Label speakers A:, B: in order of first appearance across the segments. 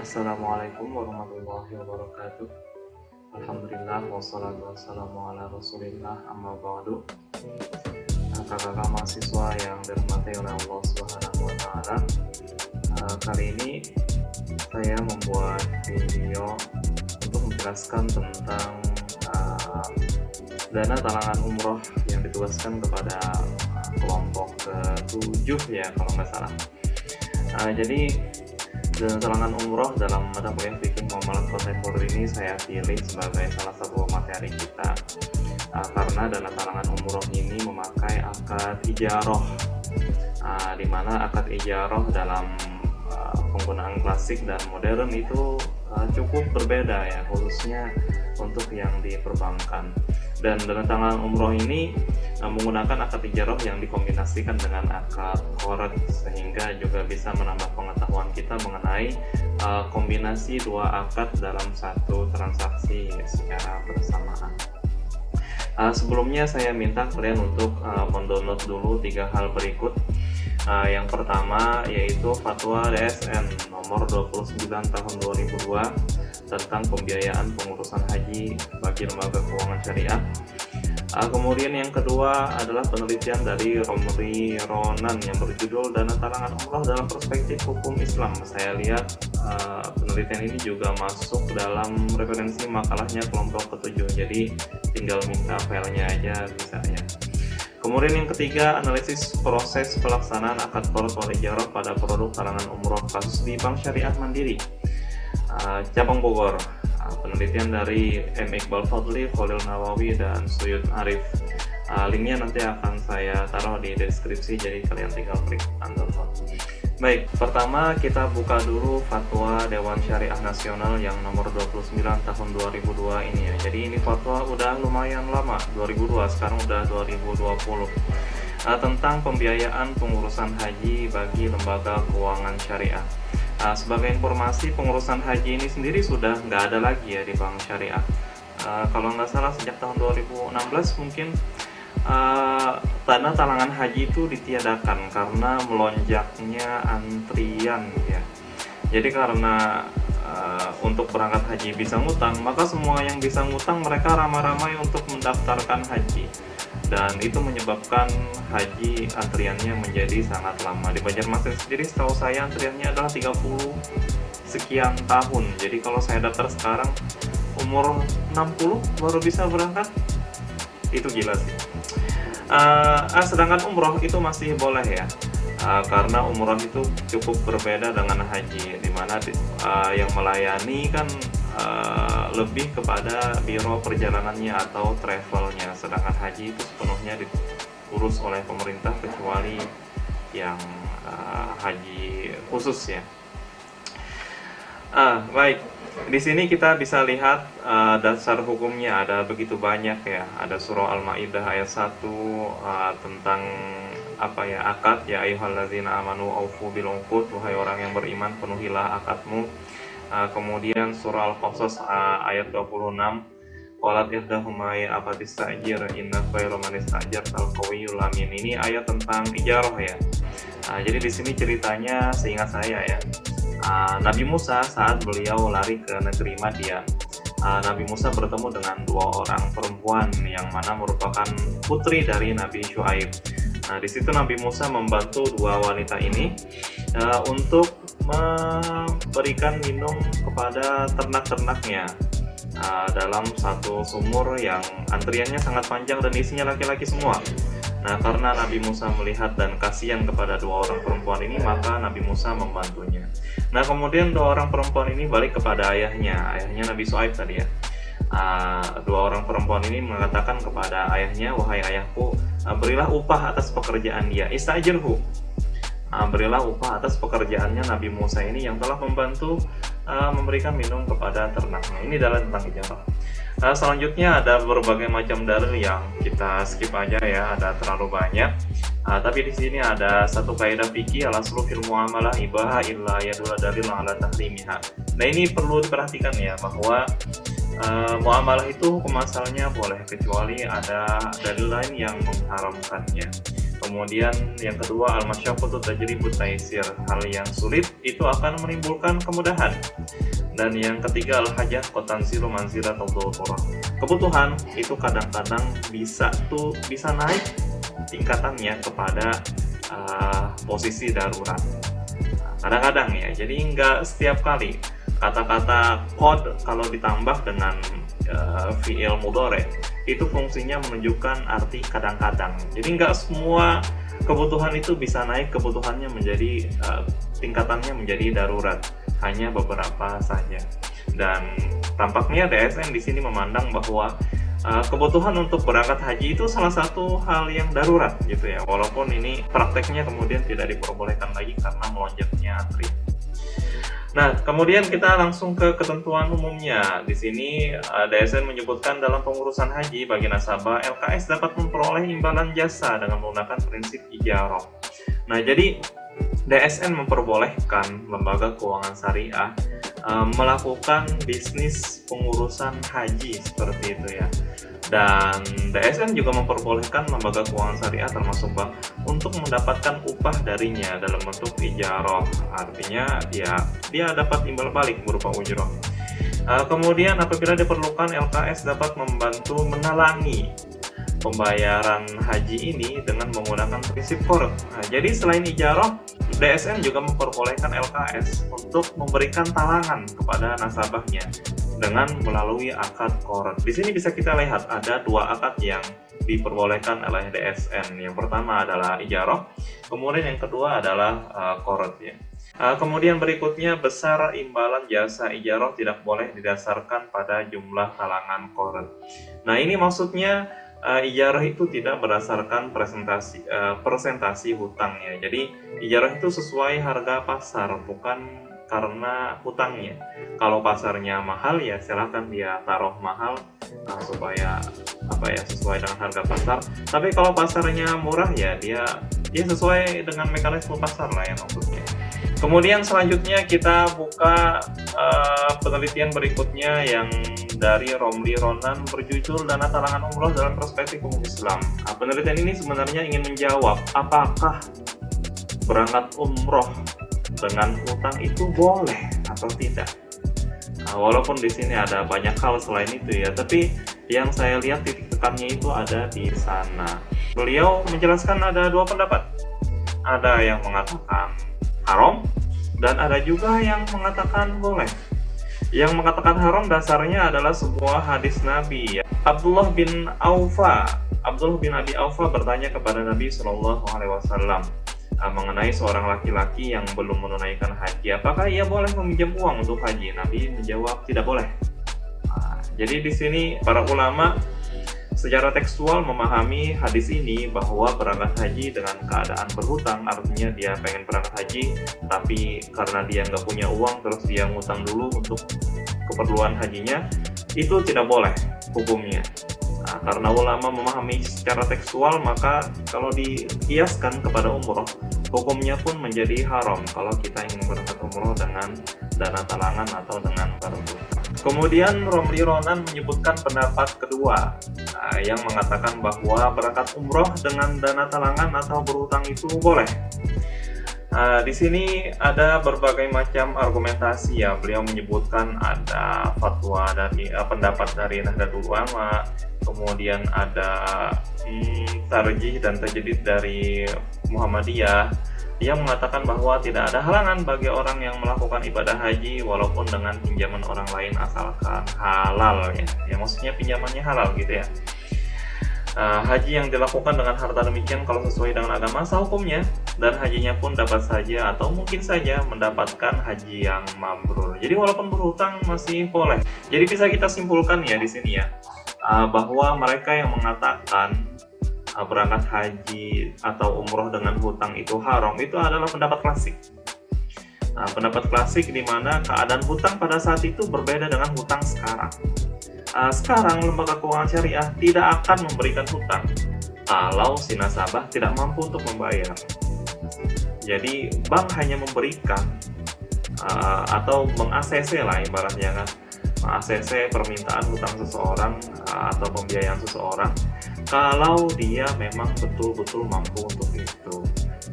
A: Assalamualaikum warahmatullahi wabarakatuh. Alhamdulillah wassalatu wassalamu ala rasulillah amma ba'du. Kakak-kakak mahasiswa yang dirahmati oleh Allah Subhanahu wa taala. Kali ini saya membuat video untuk menjelaskan tentang dana talangan umroh yang ditugaskan kepada kelompok ke-7 ya kalau nggak salah. Jadi dana talangan umroh dalam mata kuliah fikih muamalah kontemporer ini saya pilih sebagai salah satu materi kita karena dana talangan umroh ini memakai akad ijaroh, di mana akad ijaroh dalam penggunaan klasik dan modern itu cukup berbeda ya, khususnya untuk yang di perbankan. Dan dana talangan umroh ini menggunakan akad ijaroh yang dikombinasikan dengan akad qorat, sehingga juga bisa menambah pengetahuan kita mengenai kombinasi dua akad dalam satu transaksi secara bersamaan. Sebelumnya saya minta kalian untuk mendownload dulu 3 hal berikut. Yang pertama yaitu Fatwa DSN nomor 29 tahun 2002 tentang pembiayaan pengurusan haji bagi lembaga keuangan syariah. Kemudian yang kedua adalah penelitian dari Romri Ronan yang berjudul Dana Talangan Umroh dalam Perspektif Hukum Islam. Saya lihat penelitian ini juga masuk dalam referensi makalahnya kelompok ke-7, jadi tinggal minta filenya aja bisa ya. Kemudian yang ketiga, analisis proses pelaksanaan akad qorat wal ijarah pada produk talangan umroh kasus di Bank Syariah Mandiri, cabang Bogor. Penelitian dari M. Iqbal Fadli, Khalil Nawawi, dan Suyud Arif. Linknya nanti akan saya taruh di deskripsi, jadi kalian tinggal klik download. Baik, pertama kita buka dulu Fatwa Dewan Syariah Nasional yang nomor 29 tahun 2002 ini ya. Jadi ini fatwa udah lumayan lama, 2002, sekarang udah 2020. Tentang pembiayaan pengurusan haji bagi lembaga keuangan syariah. Sebagai informasi, pengurusan haji ini sendiri sudah nggak ada lagi ya di Bank Syariah. Kalau nggak salah sejak tahun 2016 mungkin dana talangan haji itu ditiadakan karena melonjaknya antrian ya. Jadi karena untuk berangkat haji bisa ngutang, maka semua yang bisa ngutang mereka ramai-ramai untuk mendaftarkan haji. Dan itu menyebabkan haji antriannya menjadi sangat lama. Di Banjarmasin sendiri setahu saya antriannya adalah 30 sekian tahun. Jadi kalau saya daftar sekarang umur 60 baru bisa berangkat, itu gila sih. Sedangkan umroh itu masih boleh ya, karena umroh itu cukup berbeda dengan haji, dimana yang melayani kan lebih kepada biro perjalanannya atau travelnya, sedangkan haji itu sepenuhnya diurus oleh pemerintah kecuali yang haji khusus ya. Baik, di sini kita bisa lihat dasar hukumnya ada begitu banyak ya. Ada surah Al-Maidah ayat 1 tentang apa ya, akad ya, ayyuhalladzina amanu aufu bil uqud, wahai orang yang beriman penuhilah akadmu. Kemudian surah Al-Qasas ayat 26, qalat ihdahuma ya abatistajir inna khairu man istajarta al-qawiyyul amin. Ini ayat tentang ijarah ya. Jadi di sini ceritanya seingat saya ya, Nabi Musa saat beliau lari ke negeri Madian, Nabi Musa bertemu dengan 2 orang perempuan yang mana merupakan putri dari Nabi Syuaib. Di situ Nabi Musa membantu 2 wanita ini untuk memberikan minum kepada ternak-ternaknya dalam satu sumur yang antriannya sangat panjang dan isinya laki-laki semua. Nah, karena Nabi Musa melihat dan kasihan kepada 2 orang perempuan ini, maka Nabi Musa membantunya. Nah, kemudian 2 orang perempuan ini balik kepada ayahnya Nabi Syuaib tadi ya. 2 orang perempuan ini mengatakan kepada ayahnya, wahai ayahku, berilah upah atas pekerjaan dia, istajirhu. Berilah upah atas pekerjaannya Nabi Musa ini yang telah membantu memberikan minum kepada ternaknya. Ini adalah tentang ijarah. Selanjutnya ada berbagai macam dalil yang kita skip aja ya, ada terlalu banyak. Tapi di sini ada satu kaidah fikih, al-aslu fil muamalah ibaha illa yadullu dalil ala tahrimiha. Nah, ini perlu diperhatikan ya, bahwa muamalah itu hukum asalnya boleh kecuali ada dalil lain yang mengharamkannya. Kemudian yang kedua, al-masyaqqatu tajribu taysir, hal yang sulit itu akan menimbulkan kemudahan. Dan yang ketiga, al-hajah qad tanzilu manzilatal darurah, kebutuhan itu kadang-kadang bisa naik tingkatannya kepada posisi darurat. Kadang-kadang ya, jadi nggak setiap kali kata-kata qad kalau ditambah dengan fi'il mudhari itu fungsinya menunjukkan arti kadang-kadang. Jadi nggak semua kebutuhan itu bisa naik kebutuhannya menjadi tingkatannya menjadi darurat, hanya beberapa saja. Dan tampaknya DSN di sini memandang bahwa kebutuhan untuk berangkat haji itu salah satu hal yang darurat gitu ya, walaupun ini prakteknya kemudian tidak diperbolehkan lagi karena melonjaknya antri. Nah, kemudian kita langsung ke ketentuan umumnya. Di sini DSN menyebutkan dalam pengurusan haji bagi nasabah, LKS dapat memperoleh imbalan jasa dengan menggunakan prinsip ijarah. Nah, jadi DSN memperbolehkan lembaga keuangan syariah melakukan bisnis pengurusan haji seperti itu ya. Dan DSN juga memperbolehkan lembaga keuangan syariah termasuk bank untuk mendapatkan upah darinya dalam bentuk ijarah. Artinya dia dapat imbal balik berupa ujrah. Kemudian apabila diperlukan, LKS dapat membantu menalangi pembayaran haji ini dengan menggunakan prinsip qard. Nah, jadi selain ijarah, DSN juga memperbolehkan LKS untuk memberikan talangan kepada nasabahnya dengan melalui akad qard. Di sini bisa kita lihat ada dua akad yang diperbolehkan oleh DSN. Yang pertama adalah ijarah, kemudian yang kedua adalah qard ya. Kemudian berikutnya, besar imbalan jasa ijarah tidak boleh didasarkan pada jumlah talangan qard. Nah, ini maksudnya ijarah itu tidak berdasarkan persentasi hutang ya. Jadi ijarah itu sesuai harga pasar, bukan karena hutangnya. Kalau pasarnya mahal ya silahkan dia taruh mahal supaya sesuai dengan harga pasar. Tapi kalau pasarnya murah ya dia sesuai dengan mekanisme pasar lah ya maksudnya. Kemudian selanjutnya kita buka penelitian berikutnya yang dari Romli Ronan berjudul Dana Talangan Umroh dalam Perspektif Umum Islam. Penelitian ini sebenarnya ingin menjawab apakah berangkat umroh dengan hutang itu boleh atau tidak. Walaupun di sini ada banyak hal selain itu ya, tapi yang saya lihat titik tekannya itu ada di sana. Beliau menjelaskan ada dua pendapat. Ada yang mengatakan haram dan ada juga yang mengatakan boleh. Yang mengatakan haram dasarnya adalah sebuah hadis Nabi ya. Abdullah bin Abi Aufa bertanya kepada Nabi Shallallahu Alaihi Wasallam mengenai seorang laki-laki yang belum menunaikan haji, apakah ia boleh meminjam uang untuk haji? Nabi menjawab tidak boleh. Jadi di sini para ulama secara tekstual memahami hadis ini bahwa berangkat haji dengan keadaan berhutang, artinya dia pengen berangkat haji tapi karena dia nggak punya uang terus dia ngutang dulu untuk keperluan hajinya, itu tidak boleh hukumnya. Karena ulama memahami secara tekstual, maka kalau dikiaskan kepada umroh, hukumnya pun menjadi haram kalau kita ingin berangkat umroh dengan dana talangan atau dengan berhutang. Kemudian Romli Ronan menyebutkan pendapat kedua yang mengatakan bahwa berangkat umroh dengan dana talangan atau berhutang itu boleh. Di sini ada berbagai macam argumentasi ya. Beliau menyebutkan ada fatwa dari pendapat dari Nahdlatul Ulama, kemudian ada tarjih dan tajdid dari Muhammadiyah yang mengatakan bahwa tidak ada halangan bagi orang yang melakukan ibadah haji walaupun dengan pinjaman orang lain asalkan halal ya. Ya maksudnya pinjamannya halal gitu ya. Haji yang dilakukan dengan harta demikian kalau sesuai dengan agama sah hukumnya, dan hajinya pun dapat saja atau mungkin saja mendapatkan haji yang mabrur. Jadi walaupun berhutang masih boleh. Jadi bisa kita simpulkan ya di sini ya, bahwa mereka yang mengatakan berangkat haji atau umroh dengan hutang itu haram, itu adalah pendapat klasik. Pendapat klasik di mana keadaan hutang pada saat itu berbeda dengan hutang sekarang. Sekarang lembaga keuangan syariah tidak akan memberikan hutang kalau si nasabah tidak mampu untuk membayar. Jadi bank hanya memberikan atau meng-ACC lah ibaratnya kan, meng-ACC permintaan hutang seseorang atau pembiayaan seseorang kalau dia memang betul-betul mampu untuk itu.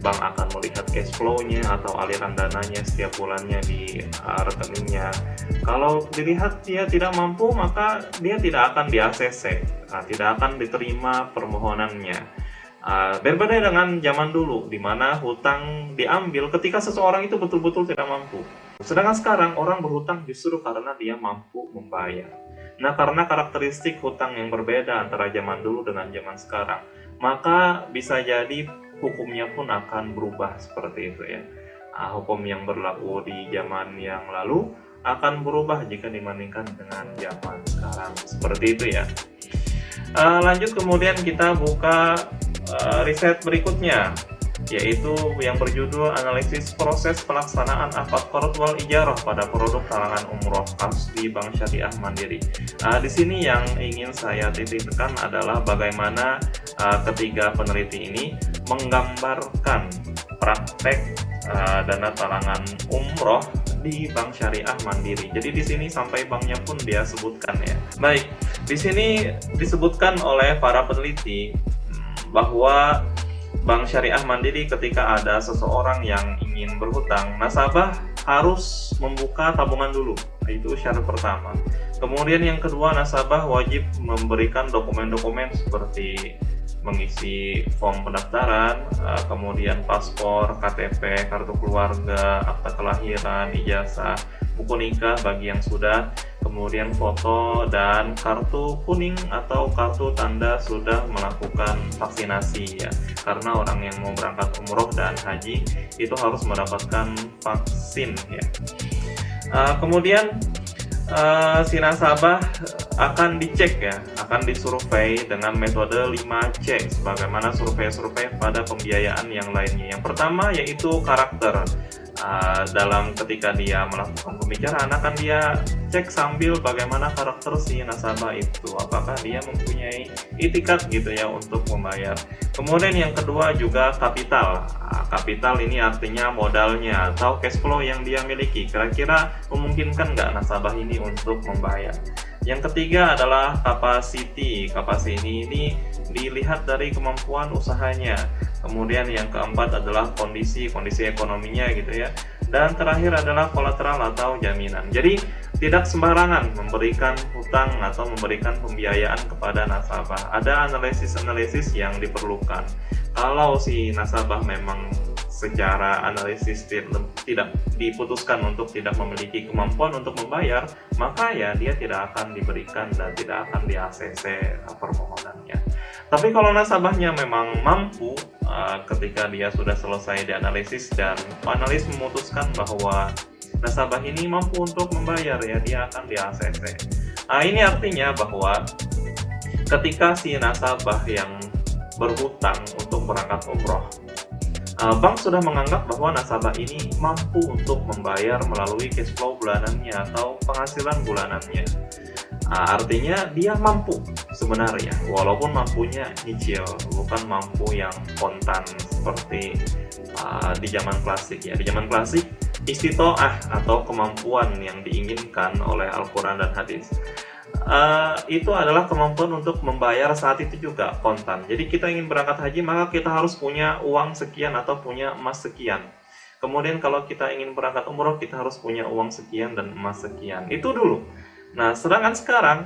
A: Bank akan melihat cash flow-nya atau aliran dananya setiap bulannya di rekeningnya. Kalau dilihat dia tidak mampu, maka dia tidak akan di ACC, tidak akan diterima permohonannya. Berbeda dengan zaman dulu, di mana hutang diambil ketika seseorang itu betul-betul tidak mampu. Sedangkan sekarang orang berhutang justru karena dia mampu membayar. Nah, karena karakteristik hutang yang berbeda antara zaman dulu dengan zaman sekarang, maka bisa jadi hukumnya pun akan berubah seperti itu ya. Hukum yang berlaku di zaman yang lalu akan berubah jika dibandingkan dengan zaman sekarang. Seperti itu ya. Lanjut, kemudian kita buka riset berikutnya, yaitu yang berjudul analisis proses pelaksanaan akad qard wal ijarah pada produk talangan umroh kasus di Bank Syariah Mandiri. Di sini yang ingin saya titikkan adalah bagaimana ketiga peneliti ini menggambarkan praktek dana talangan umroh di Bank Syariah Mandiri. Jadi di sini sampai banknya pun dia sebutkan ya. Baik, di sini disebutkan oleh para peneliti bahwa Bank Syariah Mandiri ketika ada seseorang yang ingin berhutang, nasabah harus membuka tabungan dulu. Itu syarat pertama. Kemudian yang kedua, nasabah wajib memberikan dokumen-dokumen seperti mengisi form pendaftaran, kemudian paspor, KTP, kartu keluarga, akta kelahiran, ijazah, buku nikah bagi yang sudah, kemudian foto dan kartu kuning atau kartu tanda sudah melakukan vaksinasi ya. Karena orang yang mau berangkat umroh dan haji itu harus mendapatkan vaksin ya. Kemudian si nasabah akan dicek ya, akan disurvei dengan metode 5C sebagaimana survei-survei pada pembiayaan yang lainnya. Yang pertama yaitu karakter. Dalam ketika dia melakukan pembicaraan akan dia cek sambil bagaimana karakter si nasabah itu, apakah dia mempunyai itikat gitu ya untuk membayar. Kemudian yang kedua juga kapital. Kapital ini artinya modalnya atau cash flow yang dia miliki, kira-kira memungkinkan nggak nasabah ini untuk membayar. Yang ketiga adalah capacity. Capacity ini dilihat dari kemampuan usahanya. Kemudian yang keempat adalah kondisi ekonominya gitu ya. Dan terakhir adalah kolateral atau jaminan. Jadi tidak sembarangan memberikan hutang atau memberikan pembiayaan kepada nasabah. Ada analisis-analisis yang diperlukan. Kalau si nasabah memang secara analisis tidak diputuskan untuk tidak memiliki kemampuan untuk membayar, maka ya dia tidak akan diberikan dan tidak akan di ACC permohonannya. Tapi kalau nasabahnya memang mampu, ketika dia sudah selesai dianalisis dan analis memutuskan bahwa nasabah ini mampu untuk membayar, ya dia akan di ACC. Ini artinya bahwa ketika si nasabah yang berhutang untuk berangkat umroh, bank sudah menganggap bahwa nasabah ini mampu untuk membayar melalui cash flow bulanannya atau penghasilan bulanannya. Artinya dia mampu sebenarnya, walaupun mampunya nyicil, bukan mampu yang kontan seperti di zaman klasik ya. Di zaman klasik, istitoah atau kemampuan yang diinginkan oleh Al-Quran dan hadis itu adalah kemampuan untuk membayar saat itu juga kontan. Jadi kita ingin berangkat haji, maka kita harus punya uang sekian atau punya emas sekian. Kemudian kalau kita ingin berangkat umroh, kita harus punya uang sekian dan emas sekian. Itu dulu. Nah, sedangkan sekarang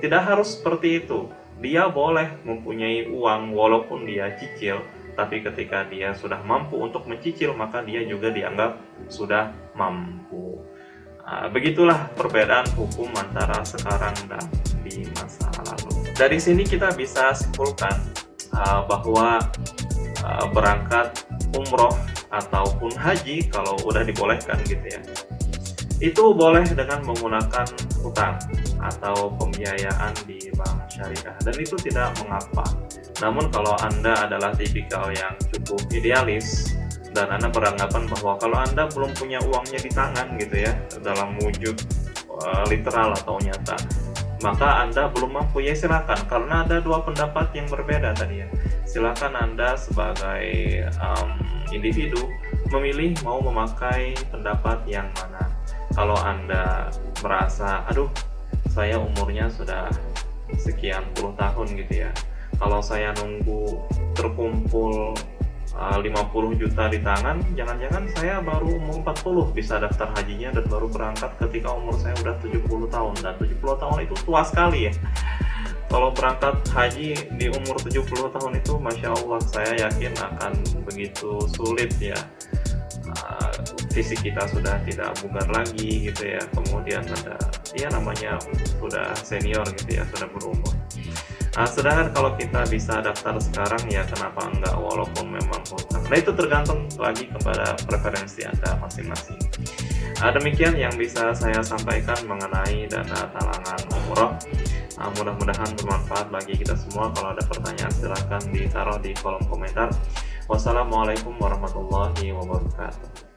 A: tidak harus seperti itu. Dia boleh mempunyai uang walaupun dia cicil, tapi ketika dia sudah mampu untuk mencicil, maka dia juga dianggap sudah mampu. Begitulah perbedaan hukum antara sekarang dan di masa lalu. Dari sini kita bisa simpulkan bahwa berangkat umroh ataupun haji kalau udah dibolehkan gitu ya, itu boleh dengan menggunakan hutang atau pembiayaan di bank syariah, dan itu tidak mengapa. Namun kalau Anda adalah tipikal yang cukup idealis dan Anda beranggapan bahwa kalau Anda belum punya uangnya di tangan gitu ya, dalam wujud literal atau nyata, maka Anda belum mampu, ya silakan, karena ada dua pendapat yang berbeda tadi ya. Silakan Anda sebagai individu memilih mau memakai pendapat yang mana. Kalau Anda merasa, aduh saya umurnya sudah sekian puluh tahun gitu ya, Kalau saya nunggu terkumpul 50 juta di tangan, jangan-jangan saya baru umur 40 bisa daftar hajinya dan baru berangkat ketika umur saya udah 70 tahun. Dan 70 tahun itu tua sekali ya. Kalau berangkat haji di umur 70 tahun itu, Masya Allah, saya yakin akan begitu sulit ya. Fisik kita sudah tidak bugar lagi gitu ya, kemudian ada ya namanya sudah senior gitu ya, sudah berumur. Sedangkan kalau kita bisa daftar sekarang ya kenapa enggak, walaupun memang hutang. Nah itu tergantung lagi kepada preferensi Anda masing-masing. Demikian yang bisa saya sampaikan mengenai dana talangan umroh. Mudah-mudahan bermanfaat bagi kita semua. Kalau ada pertanyaan silahkan ditaruh di kolom komentar. Wassalamualaikum warahmatullahi wabarakatuh.